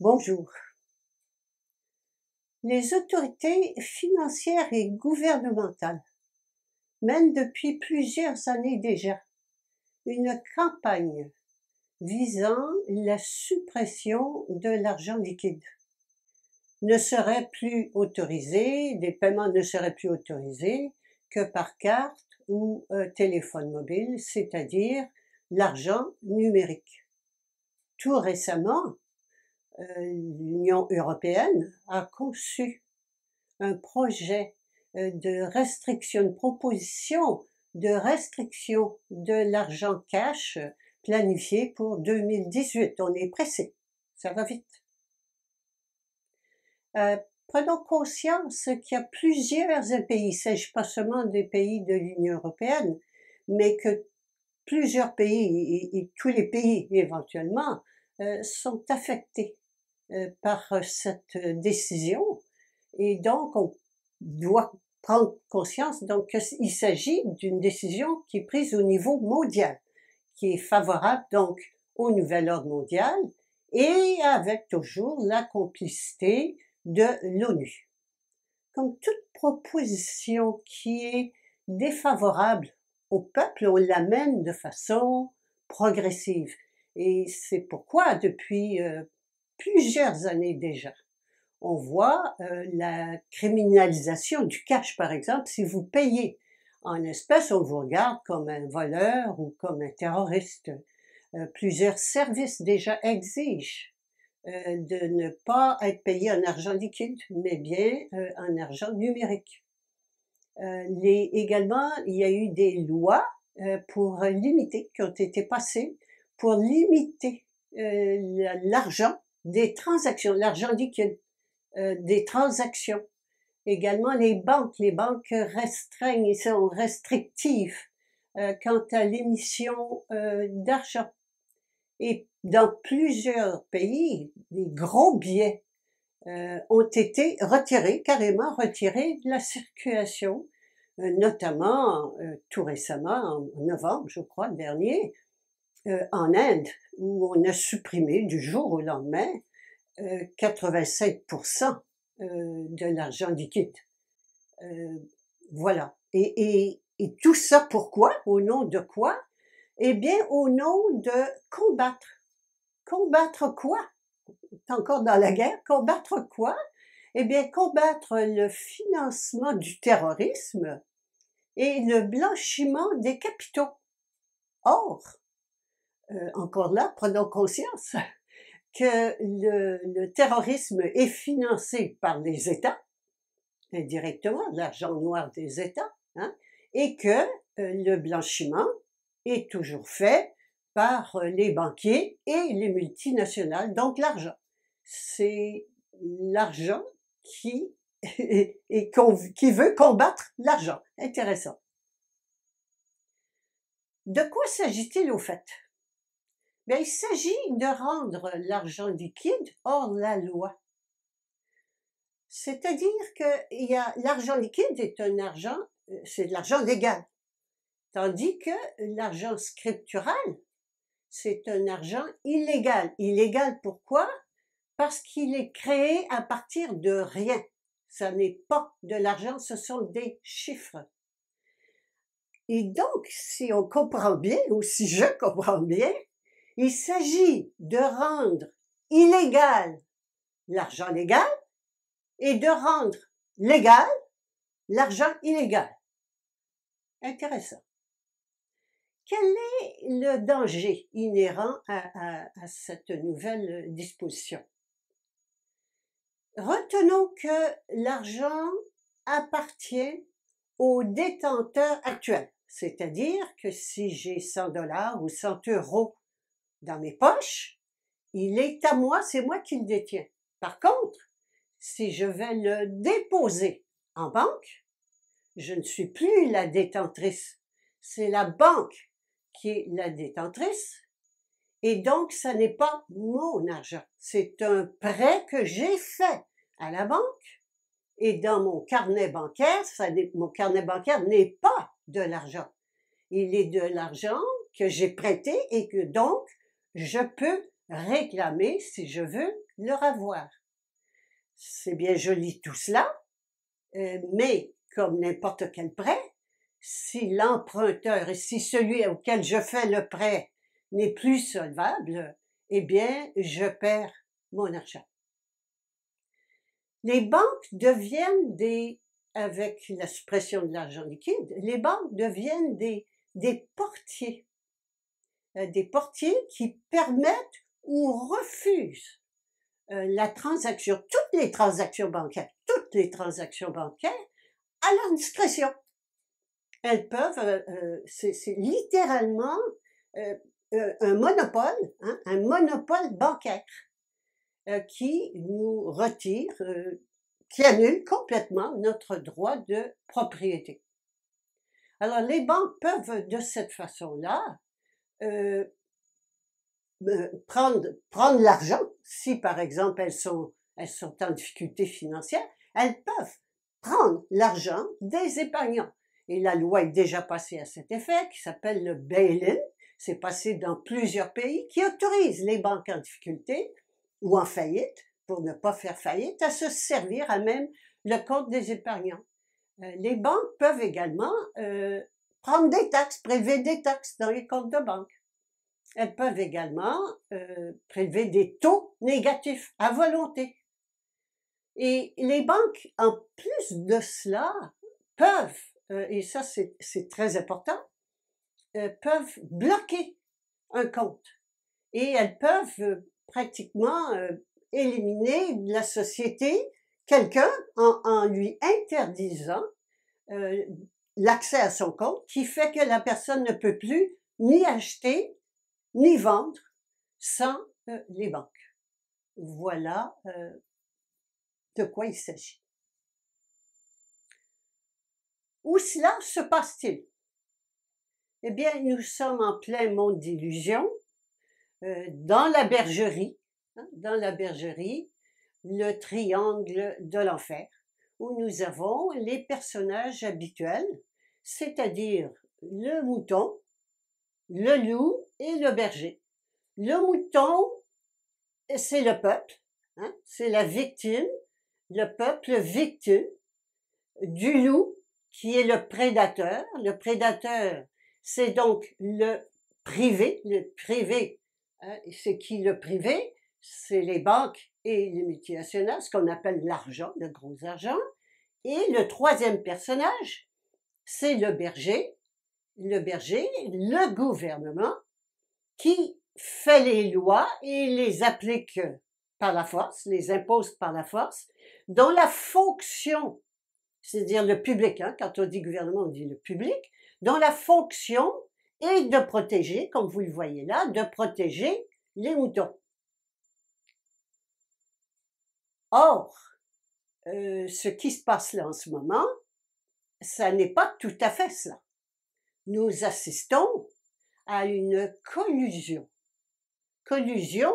Bonjour. Les autorités financières et gouvernementales mènent depuis plusieurs années déjà une campagne visant la suppression de l'argent liquide. Des paiements ne seraient plus autorisés que par carte ou téléphone mobile, c'est-à-dire l'argent numérique. Tout récemment, l'Union européenne a conçu un projet une proposition de restriction de l'argent cash planifié pour 2018. On est pressé, ça va vite. Prenons conscience qu'il y a plusieurs pays, il ne s'agit pas seulement des pays de l'Union européenne, mais que plusieurs pays et tous les pays éventuellement sont affectés par cette décision, et donc on doit prendre conscience qu'il s'agit d'une décision qui est prise au niveau mondial, qui est favorable donc au nouvel ordre mondial et avec toujours la complicité de l'ONU. Comme toute proposition qui est défavorable au peuple, on l'amène de façon progressive. Et c'est pourquoi depuis plusieurs années déjà, on voit la criminalisation du cash, par exemple. Si vous payez en espèces, on vous regarde comme un voleur ou comme un terroriste. Plusieurs services déjà exigent de ne pas être payé en argent liquide, mais bien en argent numérique. Également, il y a eu des lois qui ont été passées pour limiter l'argent des transactions, l'argent liquide des transactions. Également, les banques restreignent et sont restrictives quant à l'émission d'argent. Et dans plusieurs pays, des gros billets ont été carrément retirés de la circulation, notamment tout récemment, en novembre, je crois, dernier, en Inde, où on a supprimé du jour au lendemain 85% de l'argent liquide. Voilà. Et tout ça pourquoi? Au nom de quoi? Eh bien, au nom de combattre. Combattre quoi? Encore dans la guerre. Combattre quoi? Eh bien, combattre le financement du terrorisme et le blanchiment des capitaux. Or, encore là, prenons conscience que le terrorisme est financé par les États, indirectement, l'argent noir des États, hein, et que le blanchiment est toujours fait par les banquiers et les multinationales. Donc l'argent, c'est l'argent qui veut combattre l'argent. Intéressant. De quoi s'agit-il au fait? Bien, il s'agit de rendre l'argent liquide hors la loi. C'est-à-dire que l'argent liquide est c'est de l'argent légal. Tandis que l'argent scriptural, c'est un argent illégal. Illégal pourquoi? Parce qu'il est créé à partir de rien. Ça n'est pas de l'argent, ce sont des chiffres. Et donc, si on comprend bien, ou si je comprends bien, il s'agit de rendre illégal l'argent légal et de rendre légal l'argent illégal. Intéressant. Quel est le danger inhérent à cette nouvelle disposition? Retenons que l'argent appartient au détenteur actuel. C'est-à-dire que si j'ai 100$ ou 100€ dans mes poches, il est à moi, c'est moi qui le détiens. Par contre, si je vais le déposer en banque, je ne suis plus la détentrice. C'est la banque qui est la détentrice. Et donc, ça n'est pas mon argent. C'est un prêt que j'ai fait à la banque. Et dans mon carnet bancaire, mon carnet bancaire n'est pas de l'argent. Il est de l'argent que j'ai prêté et que donc, je peux réclamer si je veux leur avoir. C'est bien joli tout cela, mais comme n'importe quel prêt, si l'emprunteur et si celui auquel je fais le prêt n'est plus solvable, eh bien, je perds mon argent. Les banques deviennent avec la suppression de l'argent liquide, les banques deviennent des portiers qui permettent ou refusent la transaction, toutes les transactions bancaires à leur discrétion. Elles peuvent, c'est littéralement un monopole, un monopole bancaire qui nous retire, qui annule complètement notre droit de propriété. Alors les banques peuvent de cette façon-là prendre l'argent, si par exemple elles sont en difficulté financière, elles peuvent prendre l'argent des épargnants. Et la loi est déjà passée à cet effet, qui s'appelle le bail-in. C'est passé dans plusieurs pays qui autorisent les banques en difficulté ou en faillite, pour ne pas faire faillite, à se servir à même le compte des épargnants. Les banques peuvent également prendre des taxes, prélever des taxes dans les comptes de banque. Elles peuvent également prélever des taux négatifs à volonté. Et les banques, en plus de cela, peuvent, et ça c'est très important, peuvent bloquer un compte. Et elles peuvent pratiquement éliminer de la société quelqu'un en lui interdisant l'accès à son compte, qui fait que la personne ne peut plus ni acheter ni vendre sans les banques. Voilà de quoi il s'agit. Où cela se passe-t-il? Eh bien, nous sommes en plein monde d'illusions, dans la bergerie, le triangle de l'enfer, où nous avons les personnages habituels, c'est-à-dire le mouton, le loup et le berger. Le mouton, c'est le peuple, c'est la victime, le peuple victime du loup qui est le prédateur. Le prédateur, c'est donc le privé. Le privé, c'est qui le privé? C'est les banques et les multinationales, ce qu'on appelle l'argent, le gros argent. Et le troisième personnage, c'est le berger, le gouvernement, qui fait les lois et les applique par la force, les impose par la force, dont la fonction, c'est-à-dire le public, quand on dit gouvernement, on dit le public, dont la fonction est de protéger, comme vous le voyez là, de protéger les moutons. Or, ce qui se passe là en ce moment, ça n'est pas tout à fait cela. Nous assistons à une collusion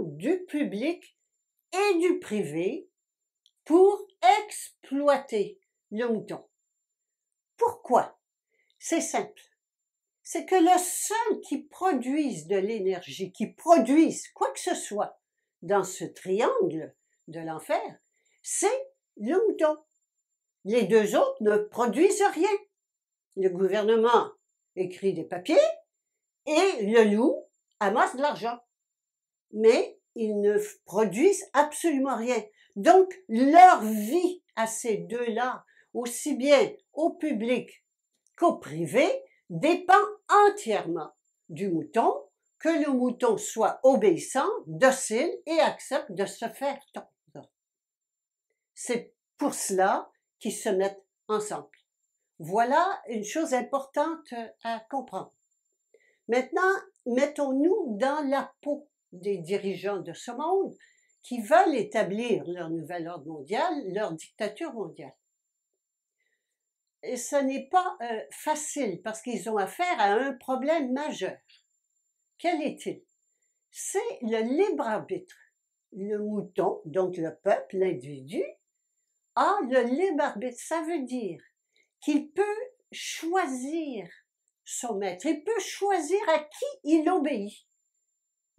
du public et du privé pour exploiter le mouton. Pourquoi? C'est simple. C'est que le seul qui produise de l'énergie, qui produise quoi que ce soit dans ce triangle de l'enfer, c'est le mouton. Les deux autres ne produisent rien. Le gouvernement écrit des papiers et le loup amasse de l'argent. Mais ils ne produisent absolument rien. Donc, leur vie à ces deux-là, aussi bien au public qu'au privé, dépend entièrement du mouton, que le mouton soit obéissant, docile et accepte de se faire tondre. C'est pour cela qu'ils se mettent ensemble. Voilà une chose importante à comprendre. Maintenant, mettons-nous dans la peau des dirigeants de ce monde qui veulent établir leur nouvel ordre mondial, leur dictature mondiale. Et ce n'est pas facile parce qu'ils ont affaire à un problème majeur. Quel est-il? C'est le libre arbitre. Le mouton, donc le peuple, l'individu, a le libre arbitre. Ça veut dire qu'il peut choisir son maître, il peut choisir à qui il obéit.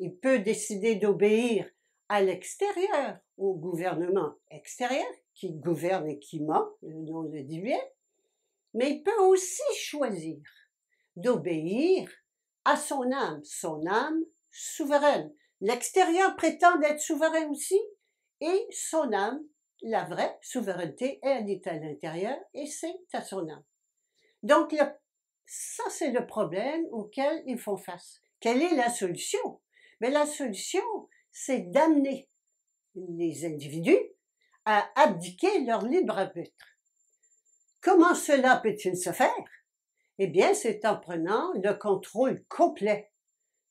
Il peut décider d'obéir à l'extérieur, au gouvernement extérieur, qui gouverne et qui ment, le nom le dit bien, mais il peut aussi choisir d'obéir à son âme souveraine. L'extérieur prétend être souverain aussi, et son âme, la vraie souveraineté, elle est à l'intérieur et c'est à son âme. Donc, ça, c'est le problème auquel ils font face. Quelle est la solution? Mais la solution, c'est d'amener les individus à abdiquer leur libre arbitre. Comment cela peut-il se faire? Eh bien, c'est en prenant le contrôle complet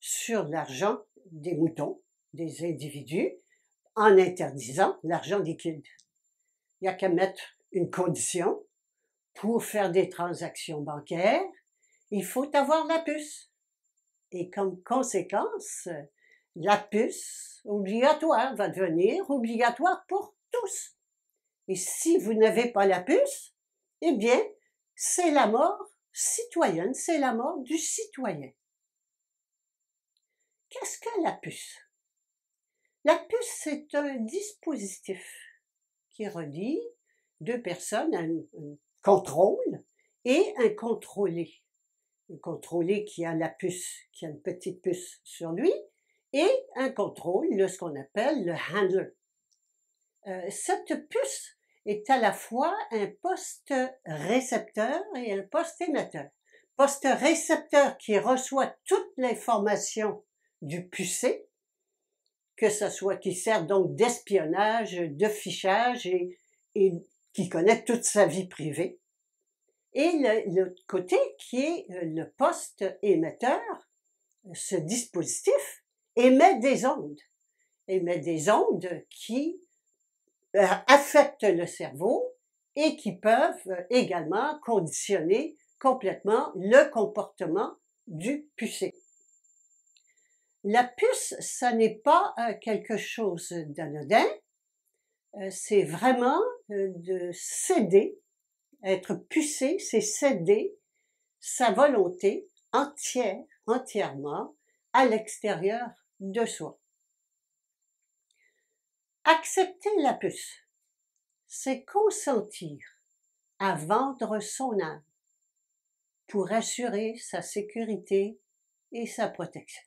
sur l'argent des moutons, des individus, en interdisant l'argent liquide. Il n'y a qu'à mettre une condition. Pour faire des transactions bancaires, il faut avoir la puce. Et comme conséquence, la puce obligatoire va devenir obligatoire pour tous. Et si vous n'avez pas la puce, eh bien, c'est la mort citoyenne, c'est la mort du citoyen. Qu'est-ce que la puce? La puce, c'est un dispositif qui relie deux personnes à un contrôle et un contrôlé. Un contrôlé qui a la puce, qui a une petite puce sur lui, et un contrôle, ce qu'on appelle le handler. Cette puce est à la fois un poste récepteur et un poste émetteur. Poste récepteur qui reçoit toute l'information du pucé, que ce soit qui sert donc d'espionnage, de fichage et qui connaît toute sa vie privée. Et l'autre côté qui est le poste émetteur, ce dispositif émet des ondes qui affectent le cerveau et qui peuvent également conditionner complètement le comportement du pucé. La puce, ça n'est pas quelque chose d'anodin, c'est vraiment de céder. Être pucé, c'est céder sa volonté entièrement à l'extérieur de soi. Accepter la puce, c'est consentir à vendre son âme pour assurer sa sécurité et sa protection.